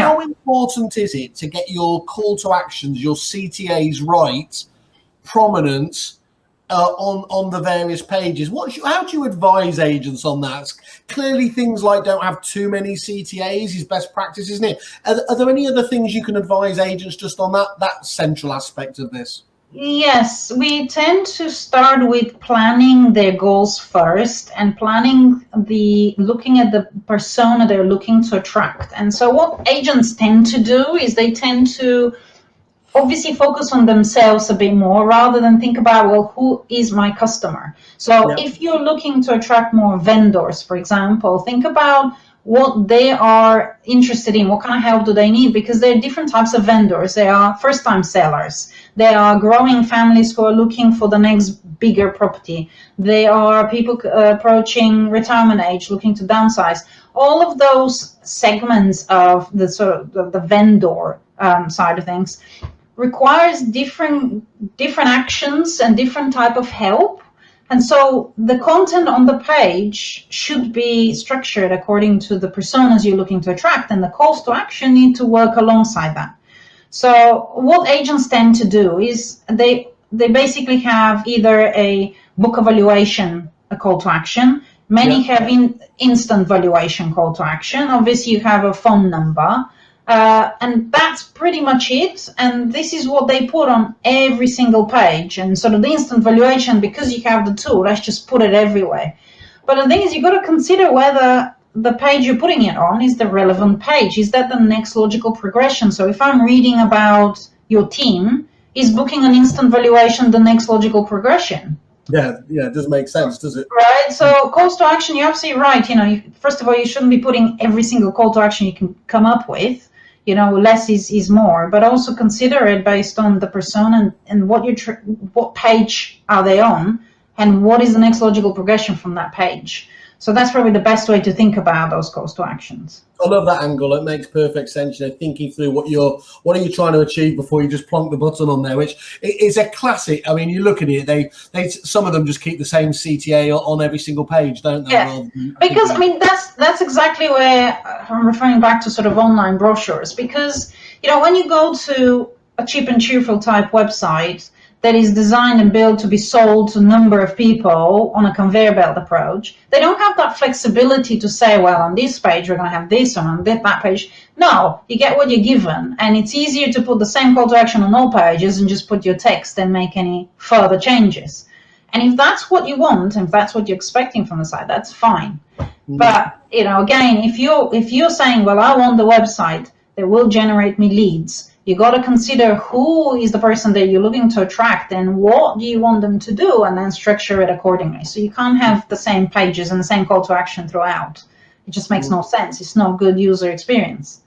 How important is it to get your call to actions, your CTAs right, prominent on the various pages? How do you advise agents on that? Clearly, things like don't have too many CTAs is best practice, isn't it? Are there any other things you can advise agents just on that central aspect of this? Yes, we tend to start with planning their goals first and looking at the persona they're looking to attract. And so what agents tend to do is they tend to obviously focus on themselves a bit more rather than think about, well, who is my customer? So if you're looking to attract more vendors, for example, think about what they are interested in, what kind of help do they need, because there are different types of vendors. There are first-time sellers. There are growing families who are looking for the next bigger property. There are people approaching retirement age, looking to downsize. All of those segments of the sort of the vendor side of things requires different actions and different type of help. And so the content on the page should be structured according to the personas you're looking to attract, and the calls to action need to work alongside that. So what agents tend to do is they basically have either a book evaluation, a call to action. Many have instant valuation call to action. Obviously, you have a phone number. And that's pretty much it. And this is what they put on every single page. And sort of the instant valuation, because you have the tool, let's just put it everywhere. But the thing is, you've got to consider whether the page you're putting it on is the relevant page. Is that the next logical progression? So if I'm reading about your team, is booking an instant valuation the next logical progression? Yeah, it doesn't make sense, does it? Right. So calls to action, you're absolutely right. First of all, you shouldn't be putting every single call to action you can come up with. Less is more, but also consider it based on the persona and what page are they on, and what is the next logical progression from that page. So that's probably the best way to think about those calls to actions. I love that angle. It makes perfect sense. Thinking through what are you trying to achieve before you just plonk the button on there, which is a classic. I mean, you look at it, they some of them just keep the same CTA on every single page, don't they? Yeah, because I mean that's exactly where I'm referring back to sort of online brochures, because when you go to a cheap and cheerful type website that is designed and built to be sold to a number of people on a conveyor belt approach, they don't have that flexibility to say, well, on this page we're going to have this, and on that page. No, you get what you're given, and it's easier to put the same call to action on all pages and just put your text and make any further changes. And if that's what you want, and if that's what you're expecting from the site, that's fine. But again, if you're saying, well, I want the website that will generate me leads, you got to consider who is the person that you're looking to attract and what do you want them to do, and then structure it accordingly. So you can't have the same pages and the same call to action throughout. It just makes no sense. It's not good user experience.